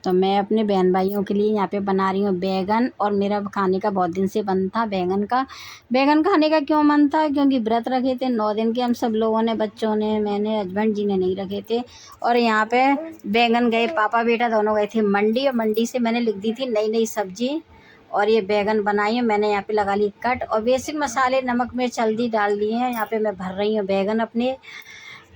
तो मैं अपने बहन भाइयों के लिए यहाँ पे बना रही हूँ बैगन। और मेरा खाने का बहुत दिन से मन था बैगन का। बैगन खाने का क्यों मन था, क्योंकि व्रत रखे थे 9 दिन के हम सब लोगों ने, बच्चों ने, मैंने, हस्बैंड जी ने नहीं रखे थे। और यहाँ पे बैगन गए, पापा बेटा दोनों गए थे मंडी, और मंडी से मैंने लिख दी थी नई नई सब्जी। और ये बैगन बनाई है मैंने, यहाँ पे लगा ली कट। और बेसिक मसाले नमक मिर्च हल्दी डाल दिए हैं। यहाँ पे मैं भर रही हूँ बैगन अपने,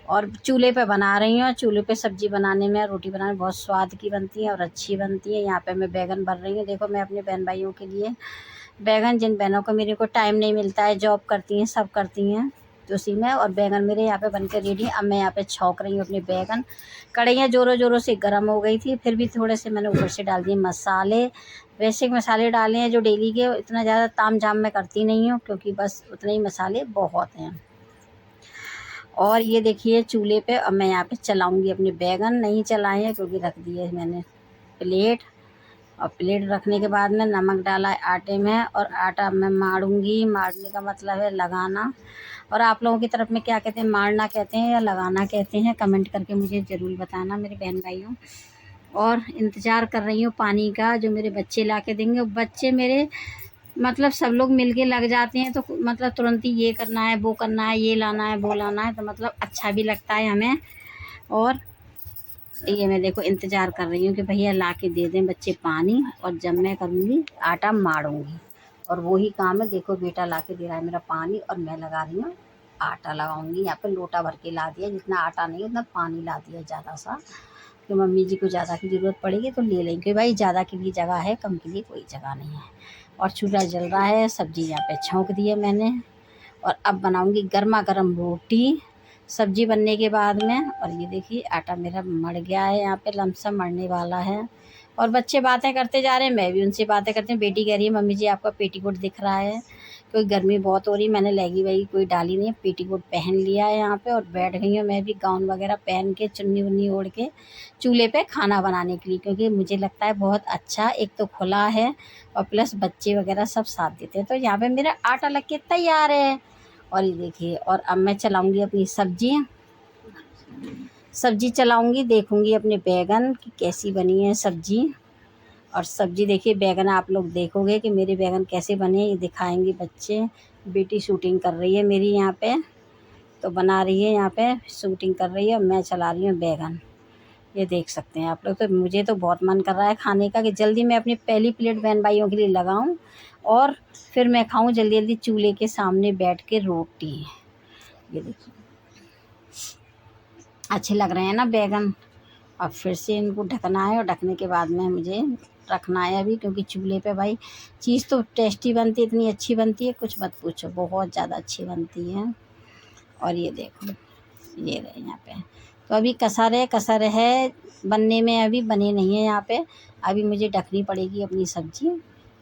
और चूल्हे पे बना रही हूँ। चूल्हे पे सब्जी बनाने में, रोटी बनाने में बहुत स्वाद की बनती है और अच्छी बनती है। यहाँ पे मैं बैगन भर रही हूँ। देखो मैं अपने बहन भाइयों के लिए बैगन, जिन बहनों को मेरे को टाइम नहीं मिलता है, जॉब करती हैं, सब करती हैं, तो उसी में। और बैगन मेरे यहाँ पे बन के रेडी है। अब मैं यहाँ पे छौंक रही हूँ अपने बैगन। कढ़ाइयाँ ज़ोरों ज़ोरों से गर्म हो गई थी, फिर भी थोड़े से मैंने ऊपर से डाल दिए मसाले। बेसिक मसाले डाले हैं जो डेली के, इतना ज़्यादा ताम झाम मैं करती नहीं हूँ, क्योंकि बस उतने ही मसाले बहुत हैं। और ये देखिए चूल्हे पे अब मैं यहाँ पे चलाऊंगी अपने बैगन। नहीं चलाए हैं क्योंकि रख दिए मैंने प्लेट। और प्लेट रखने के बाद में नमक डाला है आटे में, और आटा मैं मारूंगी। मारने का मतलब है लगाना। और आप लोगों की तरफ में क्या कहते हैं, मारना कहते हैं या लगाना कहते हैं, कमेंट करके मुझे ज़रूर बताना मेरे बहन भाइयों। और इंतज़ार कर रही हूँ पानी का, जो मेरे बच्चे ला के देंगे। बच्चे मेरे मतलब सब लोग मिलके लग जाते हैं, तो मतलब तुरंत ही ये करना है, वो करना है, ये लाना है, वो लाना है, तो मतलब अच्छा भी लगता है हमें। और ये मैं देखो इंतज़ार कर रही हूँ कि भैया ला के दे दें बच्चे पानी, और जब मैं करूँगी आटा मारूँगी। और वही काम है। देखो बेटा ला के दे रहा है मेरा पानी, और मैं लगा रही हूँ आटा लगाऊंगी। यहाँ पे लोटा भर के ला दिया, जितना आटा नहीं उतना पानी ला दिया ज़्यादा सा, कि मम्मी जी को ज़्यादा की ज़रूरत पड़ेगी तो ले लेंगे। भाई ज़्यादा के लिए जगह है, कम के लिए कोई जगह नहीं है। और चूल्हा जल रहा है, सब्ज़ी यहाँ पे छौंक दी है मैंने। और अब बनाऊंगी गर्मा गर्म रोटी सब्जी बनने के बाद में। और ये देखिए आटा मेरा मड़ गया है, यहाँ पे लमसम मरने वाला है। और बच्चे बातें करते जा रहे हैं, मैं भी उनसे बातें करती हूँ। बेटी कह रही है मम्मी जी आपका पेटीकोट दिख रहा है, क्योंकि गर्मी बहुत हो रही है। मैंने लेगी वेगी कोई डाली नहीं है, पेटीकोट पहन लिया है यहाँ पे, और बैठ गई हूँ मैं भी गाउन वगैरह पहन के, चुन्नी वुन्नी ओढ़ के चूल्हे पे खाना बनाने के लिए। क्योंकि मुझे लगता है बहुत अच्छा, एक तो खुला है और प्लस बच्चे वगैरह सब साथ देते हैं। तो यहाँ पे मेरा आटा लग के तैयार है। और ये देखिए, और अब मैं चलाऊंगी अपनी सब्जी चलाऊंगी, देखूंगी अपने बैगन की कैसी बनी है सब्जी। और सब्जी देखिए, बैगन आप लोग देखोगे कि मेरे बैगन कैसे बने, ये दिखाएंगे बच्चे। बेटी शूटिंग कर रही है मेरी यहाँ पे, तो बना रही है यहाँ पे, शूटिंग कर रही है, और मैं चला रही हूँ बैगन। ये देख सकते हैं आप लोग। तो मुझे तो बहुत मन कर रहा है खाने का, कि जल्दी मैं अपनी पहली प्लेट बहन भाइयों के लिए लगाऊं, और फिर मैं खाऊं जल्दी जल्दी चूल्हे के सामने बैठ के रोटी। ये देखिए अच्छे लग रहे हैं ना बैगन। अब फिर से इनको ढकना है, और ढकने के बाद में मुझे रखना है अभी, क्योंकि चूल्हे पे भाई चीज़ तो टेस्टी बनती है, इतनी अच्छी बनती है कुछ मत पूछो, बहुत ज़्यादा अच्छी बनती है। और ये देखो ये रहे यहाँ पे, तो अभी कसर है बनने में, अभी बने नहीं है यहाँ पे। अभी मुझे ढकनी पड़ेगी अपनी सब्जी,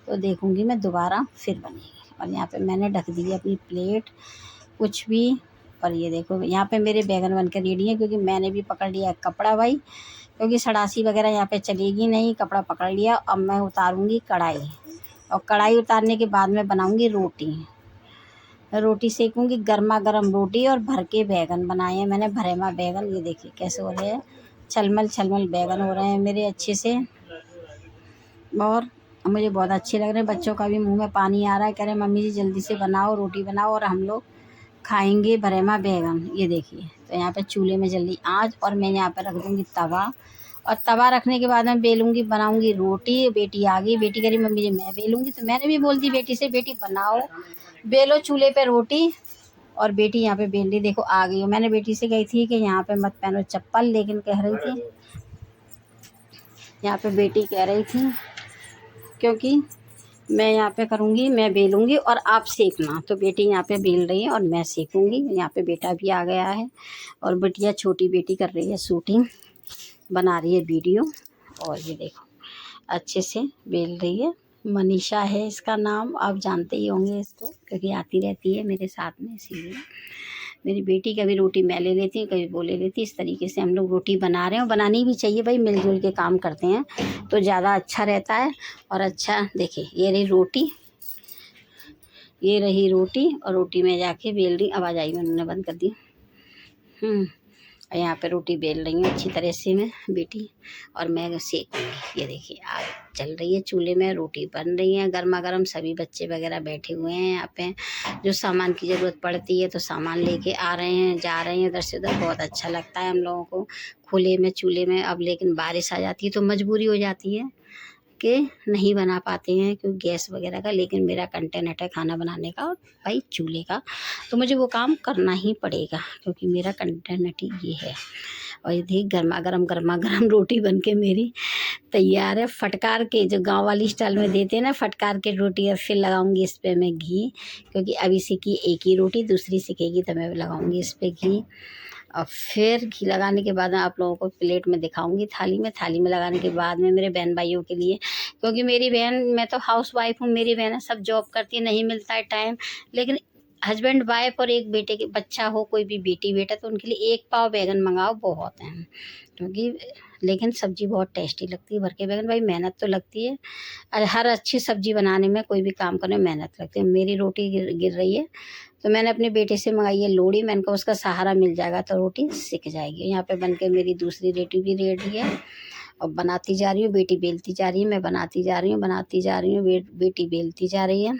तो देखूँगी मैं दोबारा फिर बनेगी। और यहाँ पे मैंने ढक दी है अपनी प्लेट कुछ भी। और ये देखो यहाँ पे मेरे बैगन बनकर रेडी है, क्योंकि मैंने भी पकड़ लिया कपड़ा भाई, क्योंकि सड़ासी वगैरह यहाँ पे चलेगी नहीं, कपड़ा पकड़ लिया। अब मैं उतारूँगी कढ़ाई, और कढ़ाई उतारने के बाद में बनाऊँगी रोटी सेकूँगी, गर्मा गर्म रोटी। और भर के बैगन बनाए हैं मैंने, भरेमा बैगन। ये देखिए कैसे हो रहे हैं, छलमल छलमल बैगन हो रहे हैं मेरे अच्छे से। और मुझे बहुत अच्छे लग रहे हैं, बच्चों का भी मुंह में पानी आ रहा है, कह रहे हैं मम्मी जी जल्दी से बनाओ, रोटी बनाओ, और हम लोग खाएंगे भरेमा बैगन। ये देखिए, तो यहाँ पे चूल्हे में जल्दी आँच, और मैं यहाँ पे रख दूँगी तवा। और तवा रखने के बाद मैं बेलूँगी, बनाऊँगी रोटी। बेटी आ गई, बेटी कह रही मम्मी जी मैं बेलूँगी, तो मैंने भी बोल दी बेटी से बेटी बनाओ, बेलो चूल्हे पे रोटी। और बेटी यहाँ पे बेल रही, देखो आ गई हो। मैंने बेटी से कही थी कि यहाँ पे मत पहनो चप्पल, लेकिन कह रही थी, यहाँ पे बेटी कह रही थी क्योंकि मैं यहाँ पे करूँगी, मैं बेलूँगी और आप सेकना। तो बेटी यहाँ पे बेल रही है और मैं सेकूँगी। यहाँ पे बेटा भी आ गया है, और बिटिया छोटी बेटी कर रही है शूटिंग, बना रही है वीडियो। और ये देखो अच्छे से बेल रही है। मनीषा है इसका नाम, आप जानते ही होंगे इसको, क्योंकि आती रहती है मेरे साथ में, इसीलिए। मेरी बेटी कभी रोटी मैं ले लेती हूँ, कभी वो ले लेती। इस तरीके से हम लोग रोटी बना रहे हैं, और बनानी भी चाहिए भाई, मिलजुल के काम करते हैं तो ज़्यादा अच्छा रहता है। और अच्छा देखिए ये रही रोटी, ये रही रोटी, और रोटी में जाके बेल रही। आवाज़ आई, मैंने बंद कर दी। और यहाँ पे रोटी बेल रही हूँ अच्छी तरह से मैं बेटी, और मैं सेकूँगी। ये देखिए आग चल रही है, चूल्हे में रोटी बन रही है गर्मा गर्म। सभी बच्चे वगैरह बैठे हुए हैं यहाँ पे, जो सामान की ज़रूरत पड़ती है तो सामान लेके आ रहे हैं, जा रहे हैं इधर से उधर। बहुत अच्छा लगता है हम लोगों को खुले में चूल्हे में। अब लेकिन बारिश आ जाती है तो मजबूरी हो जाती है कि नहीं बना पाते हैं क्योंकि गैस वगैरह का, लेकिन मेरा कंटेंट है खाना बनाने का और भाई चूल्हे का, तो मुझे वो काम करना ही पड़ेगा क्योंकि मेरा कंटेंट ये है। और ये देखिए गर्मा गरम रोटी बन के मेरी तैयार है। फटकार के, जो गांव वाली स्टाइल में देते हैं ना, फटकार के रोटी। और फिर लगाऊंगी इस पर मैं घी, क्योंकि अभी सीखी एक ही रोटी, दूसरी सीखेगी तो मैं लगाऊंगी इस पर घी। और फिर घी लगाने के बाद आप लोगों को प्लेट में दिखाऊंगी, थाली में लगाने के बाद में मेरे बहन भाइयों के लिए, क्योंकि मेरी बहन, मैं तो हाउस वाइफ हूँ, मेरी बहन सब जॉब करती है, नहीं मिलता है टाइम। लेकिन हस्बैंड वाइफ और एक बेटे के बच्चा हो, कोई भी बेटी बेटा, तो उनके लिए 1 पाव बैगन मंगाओ बहुत है, क्योंकि लेकिन सब्ज़ी बहुत टेस्टी लगती है। भर के बैगन भाई मेहनत तो लगती है, और हर अच्छी सब्ज़ी बनाने में, कोई भी काम करने में मेहनत लगती है। मेरी रोटी गिर रही है तो मैंने अपने बेटे से मंगाई है लोड़ी। मैंने कहा उसका सहारा मिल जाएगा तो रोटी सिक जाएगी। यहाँ पे बन के मेरी दूसरी रोटी भी रेडी है और बनाती जा रही हूँ। बेटी बेलती जा रही है, मैं बनाती जा रही हूँ, बेटी बेलती जा रही है।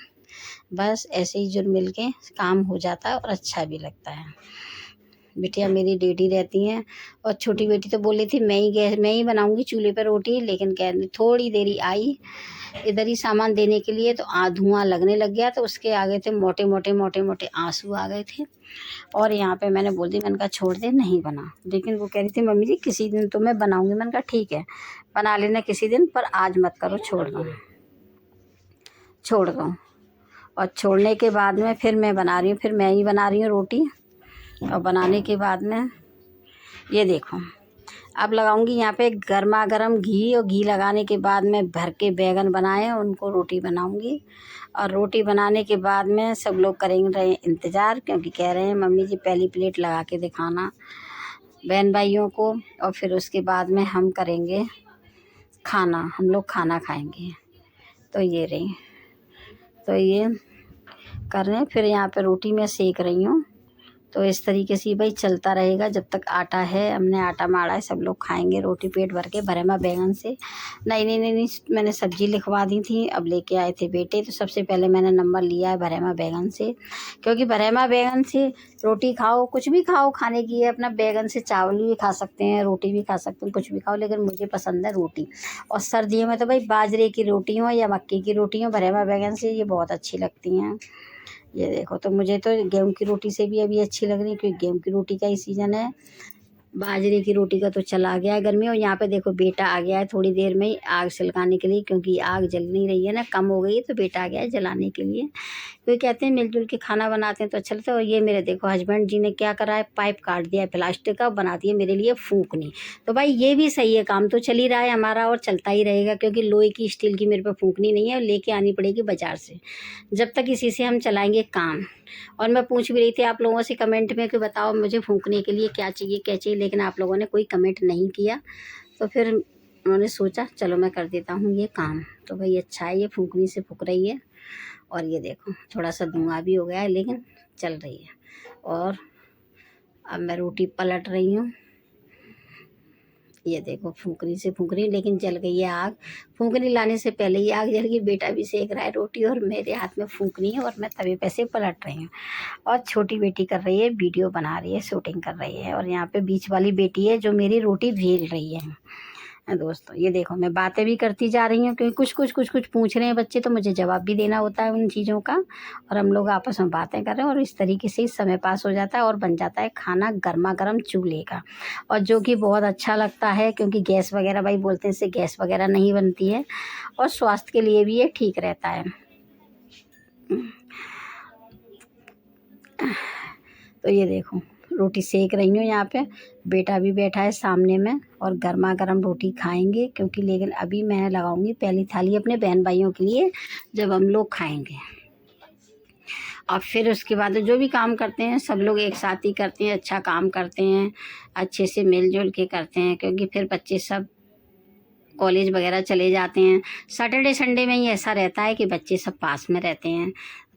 बस ऐसे ही जुल मिल के काम हो जाता है और अच्छा भी लगता है। बेटियाँ मेरी रेडी रहती हैं, और छोटी बेटी तो बोली थी मैं ही बनाऊंगी चूल्हे पर रोटी, लेकिन कह थोड़ी देरी आई इधर ही सामान देने के लिए तो धुआं लगने लग गया, तो उसके आगे थे मोटे मोटे आंसू आ गए थे। और यहाँ पे मैंने बोल दी, मैंने कहा छोड़ दे, नहीं बना। लेकिन वो कह रही थी मम्मी जी किसी दिन तो मैं बनाऊंगी। मैंने कहा ठीक है बना लेना किसी दिन, पर आज मत करो, छोड़ दो। और छोड़ने के बाद में फिर मैं बना रही हूँ, फिर मैं ही बना रही हूँ रोटी। और बनाने के बाद में ये देखो, अब लगाऊंगी यहाँ पे गर्मा गर्म घी, और घी लगाने के बाद में भर के बैगन बनाए उनको रोटी बनाऊंगी। और रोटी बनाने के बाद में सब लोग करेंगे इंतज़ार, क्योंकि कह रहे हैं मम्मी जी पहली प्लेट लगा के दिखाना बहन भाइयों को, और फिर उसके बाद में हम करेंगे खाना, हम लोग खाना खाएंगे। तो ये रही, तो ये कर रहे हैं। फिर यहाँ पे रोटी मैं सेक रही हूँ। तो इस तरीके से भाई चलता रहेगा जब तक आटा है। हमने आटा माड़ा है, सब लोग खाएंगे रोटी पेट भर के भरेमा बैगन से। नहीं, मैंने सब्जी लिखवा दी थी, अब लेके आए थे बेटे, तो सबसे पहले मैंने नंबर लिया है भरेमा बैगन से, क्योंकि भरेमा बैगन से रोटी खाओ, कुछ भी खाओ, खाने की है अपना। बैगन से चावल भी खा सकते हैं, रोटी भी खा सकते हैं, कुछ भी खाओ, लेकिन मुझे पसंद है रोटी। और सर्दियों में तो भाई बाजरे की रोटी हो या मक्की की रोटी हो, भरेमा बैगन से ये बहुत अच्छी लगती हैं। ये देखो, तो मुझे तो गेहूं की रोटी से भी अभी अच्छी लग रही है, क्योंकि गेहूं की रोटी का ही सीज़न है। बाजरे की रोटी का तो चला गया है गर्मी। और यहाँ पे देखो बेटा आ गया है थोड़ी देर में ही आग सिलकाने के लिए, क्योंकि आग जल नहीं रही है ना, कम हो गई है, तो बेटा आ गया है जलाने के लिए। तो कहते हैं मिलजुल के खाना बनाते हैं तो अच्छा लगता है। और ये मेरे देखो हस्बैंड जी ने क्या करा है, पाइप काट दिया है प्लास्टिक का, बना दिया मेरे लिए फूंकनी। तो भाई ये भी सही है, काम तो चल ही रहा है हमारा और चलता ही रहेगा, क्योंकि लोहे की स्टील की मेरे पे फूंकनी नहीं है, लेके आनी पड़ेगी बाजार से, जब तक इसी से हम चलाएंगे काम। और मैं पूछ भी रही थी आप लोगों से कमेंट में कि बताओ मुझे फूंकने के लिए क्या चाहिए, लेकिन आप लोगों ने कोई कमेंट नहीं किया। तो फिर उन्होंने सोचा चलो मैं कर देता हूँ ये काम। तो भाई अच्छा है, ये फूंकनी से फूंक रही है। और ये देखो थोड़ा सा धुआं भी हो गया है, लेकिन चल रही है। और अब मैं रोटी पलट रही हूँ। ये देखो फूंकनी से फूंक रही, लेकिन जल गई है आग। फूंकनी लाने से पहले ही आग जल गई। बेटा भी सेक रहा है रोटी, और मेरे हाथ में फूंकनी है, और मैं तवे पे से पलट रही हूँ। और छोटी बेटी कर रही है, वीडियो बना रही है, शूटिंग कर रही है। और यहाँ पे बीच वाली बेटी है जो मेरी रोटी बेल रही है। दोस्तों ये देखो मैं बातें भी करती जा रही हूँ, क्योंकि कुछ पूछ रहे हैं बच्चे, तो मुझे जवाब भी देना होता है उन चीज़ों का। और हम लोग आपस में बातें कर रहे हैं, और इस तरीके से ही समय पास हो जाता है और बन जाता है खाना गर्मा गर्म चूल्हे का, और जो कि बहुत अच्छा लगता है, क्योंकि गैस वगैरह भाई बोलते हैं इससे गैस वगैरह नहीं बनती है, और स्वास्थ्य के लिए भी ये ठीक रहता है। तो ये देखो रोटी सेक रही हूँ, यहाँ पे बेटा भी बैठा है सामने में, और गर्मा गर्म रोटी खाएंगे। क्योंकि लेकिन अभी मैं लगाऊंगी पहली थाली अपने बहन भाइयों के लिए, जब हम लोग खाएंगे। और फिर उसके बाद जो भी काम करते हैं सब लोग एक साथ ही करते हैं, अच्छा काम करते हैं, अच्छे से मिलजुल के करते हैं, क्योंकि फिर बच्चे सब कॉलेज वगैरह चले जाते हैं। सैटरडे संडे में ही ऐसा रहता है कि बच्चे सब पास में रहते हैं,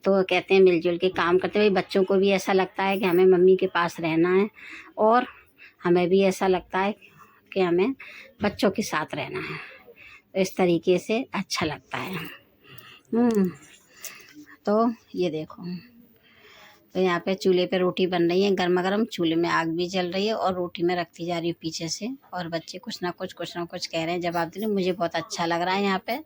तो कहते हैं मिलजुल के काम करते हुए बच्चों को भी ऐसा लगता है कि हमें मम्मी के पास रहना है। और हमें भी ऐसा लगता है कि हमें बच्चों के साथ रहना है, तो इस तरीके से अच्छा लगता है। तो ये देखो, तो यहाँ पे चूल्हे पे रोटी बन रही है गर्मा गर्म, चूल्हे में आग भी जल रही है और रोटी में रखती जा रही हूँ पीछे से, और बच्चे कुछ ना कुछ कह रहे हैं, जवाब दे रहे हैं। मुझे बहुत अच्छा लग रहा है यहाँ पे,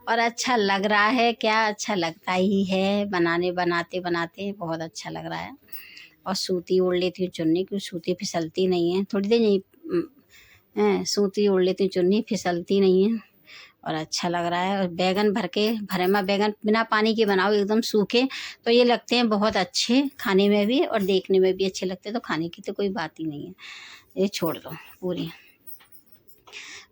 और अच्छा लग रहा है क्या, अच्छा लगता ही है, बनाते बनाते बहुत अच्छा लग रहा है। और सूती ओढ़ लेती हूँ चुन्नी, क्योंकि सूती फिसलती नहीं है, थोड़ी देर नहीं सूती ओढ़ लेती हूँ चुन्नी, फिसलती नहीं है, और अच्छा लग रहा है। और बैगन भरमा बैगन बिना पानी के बनाओ एकदम सूखे, तो ये लगते हैं बहुत अच्छे खाने में भी, और देखने में भी अच्छे लगते हैं, तो खाने की तो कोई बात ही नहीं है, ये छोड़ दो पूरी।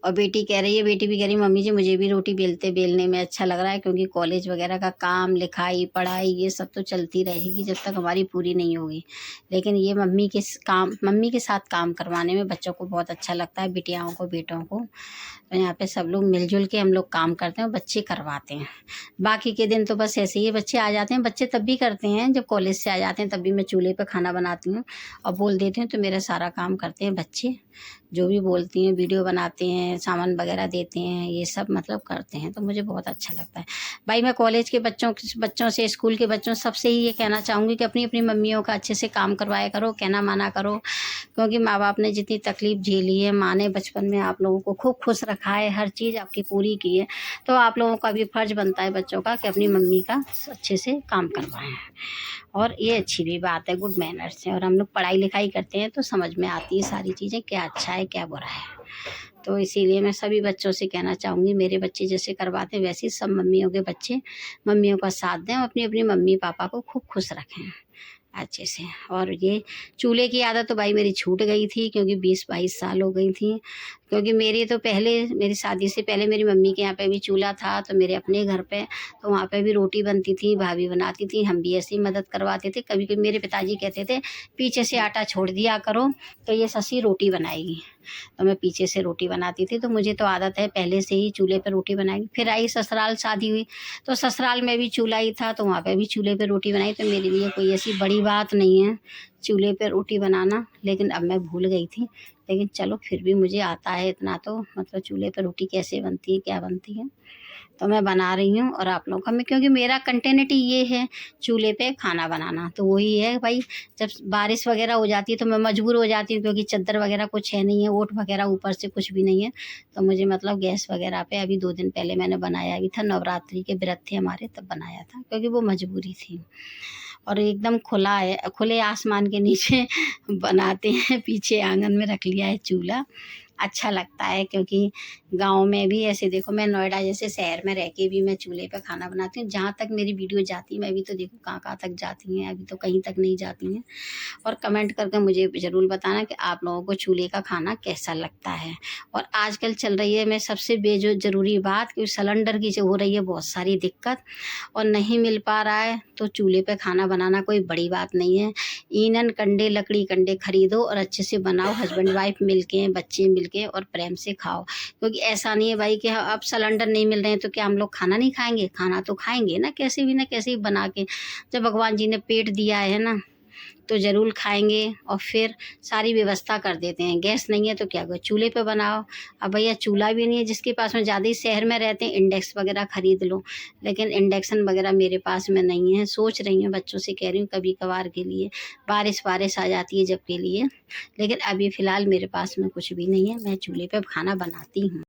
और बेटी भी कह रही मम्मी जी मुझे भी रोटी बेलने में अच्छा लग रहा है, क्योंकि कॉलेज वगैरह का काम, लिखाई पढ़ाई ये सब तो चलती रहेगी जब तक हमारी पूरी नहीं होगी, लेकिन ये मम्मी के साथ काम करवाने में बच्चों को बहुत अच्छा लगता है, बिटियाओं को, बेटों को। तो यहाँ पे सब लोग मिलजुल के हम लोग काम करते हैं, बच्चे करवाते हैं। बाकी के दिन तो बस ऐसे ही बच्चे आ जाते हैं, बच्चे तब भी करते हैं जब कॉलेज से आ जाते हैं, तब भी मैं चूल्हे पे खाना बनाती हूँ और बोल देती हूँ, तो मेरा सारा काम करते हैं बच्चे, जो भी बोलती हैं, वीडियो बनाते हैं, सामान वगैरह देते हैं, ये सब मतलब करते हैं, तो मुझे बहुत अच्छा लगता है भाई। मैं कॉलेज के बच्चों से, स्कूल के बच्चों सबसे ही ये कहना चाहूँगी कि अपनी अपनी मम्मियों का अच्छे से काम करवाया करो, कहना माना करो, क्योंकि माँ बाप ने जितनी तकलीफ झेली है, माँ ने बचपन में आप लोगों को खूब खुश रखा है, हर चीज़ आपकी पूरी की है, तो आप लोगों का भी फर्ज बनता है बच्चों का कि अपनी मम्मी का अच्छे से काम करवाएं। और ये अच्छी भी बात है, गुड मैनर्स है, और हम लोग पढ़ाई लिखाई करते हैं तो समझ में आती है सारी चीज़ें, क्या अच्छा है क्या बुरा है। तो इसीलिए मैं सभी बच्चों से कहना चाहूँगी, मेरे बच्चे जैसे करवाते हैं वैसे ही सब मम्मियों के बच्चे मम्मियों का साथ दें, अपनी अपनी मम्मी पापा को खूब खुश रखें अच्छे से। और ये चूल्हे की आदत तो भाई मेरी छूट गई थी, क्योंकि 20-22 साल हो गई थी, क्योंकि मेरी शादी से पहले मेरी मम्मी के यहाँ पे भी चूल्हा था, तो मेरे अपने घर पे, तो वहाँ पे भी रोटी बनती थी, भाभी बनाती थी, हम भी ऐसे ही मदद करवाते थे। कभी कभी मेरे पिताजी कहते थे पीछे से आटा छोड़ दिया करो, तो ये ससी रोटी बनाएगी, तो मैं पीछे से रोटी बनाती थी। तो मुझे तो आदत है पहले से ही चूल्हे पर रोटी बनाएगी। फिर आई ससुराल, शादी हुई तो ससुराल में भी चूल्हा ही था, तो वहाँ पे भी चूल्हे पे रोटी बनाई, तो मेरे लिए कोई ऐसी बड़ी बात नहीं है चूल्हे पे रोटी बनाना। लेकिन अब मैं भूल गई थी, लेकिन चलो फिर भी मुझे आता है इतना, तो मतलब चूल्हे पे रोटी कैसे बनती है, क्या बनती है, तो मैं बना रही हूँ। और आप लोगों का मैं, क्योंकि मेरा कंटेंट ये है चूल्हे पे खाना बनाना, तो वही है भाई। जब बारिश वगैरह हो जाती है तो मैं मजबूर हो जाती हूँ, क्योंकि चादर वगैरह कुछ है नहीं है, ओट वगैरह ऊपर से कुछ भी नहीं है, तो मुझे मतलब गैस वगैरह पे अभी 2 दिन पहले मैंने बनाया भी था, नवरात्रि के व्रत थे हमारे, तब बनाया था, क्योंकि वो मजबूरी थी। और एकदम खुला है, खुले आसमान के नीचे बनाते हैं, पीछे आंगन में रख लिया है चूल्हा, अच्छा लगता है। क्योंकि गांव में भी ऐसे देखो, मैं नोएडा जैसे शहर में रह के भी मैं चूल्हे पे खाना बनाती हूँ, जहाँ तक मेरी वीडियो जाती है, मैं भी तो देखो कहाँ कहाँ तक जाती हैं, अभी तो कहीं तक नहीं जाती हैं। और कमेंट करके मुझे ज़रूर बताना कि आप लोगों को चूल्हे का खाना कैसा लगता है। और आजकल चल रही है मैं सबसे ज़रूरी बात, कि सिलेंडर की जो हो रही है बहुत सारी दिक्कत, और नहीं मिल पा रहा है, तो चूल्हे पे खाना बनाना कोई बड़ी बात नहीं है। ईंधन कंडे, लकड़ी कंडे खरीदो और अच्छे से बनाओ, हस्बैंड वाइफ मिलके, बच्चे मिलके, और प्रेम से खाओ। क्योंकि ऐसा नहीं है भाई कि अब सिलेंडर नहीं मिल रहे हैं तो क्या हम लोग खाना नहीं खाएंगे, खाना तो खाएंगे ना, कैसे भी ना कैसे ही बना के, जब भगवान जी ने पेट दिया है ना, तो ज़रूर खाएंगे। और फिर सारी व्यवस्था कर देते हैं, गैस नहीं है तो क्या करो, चूल्हे पे बनाओ। अब भैया चूल्हा भी नहीं है, जिसके पास में ज़्यादा ही शहर में रहते हैं, इंडक्स वगैरह खरीद लो, लेकिन इंडक्शन वगैरह मेरे पास में नहीं है। सोच रही हूँ, बच्चों से कह रही हूँ कभी कभार के लिए, बारिश आ जाती है जब के लिए, लेकिन अभी फ़िलहाल मेरे पास में कुछ भी नहीं है, मैं चूल्हे पे खाना बनाती हूँ।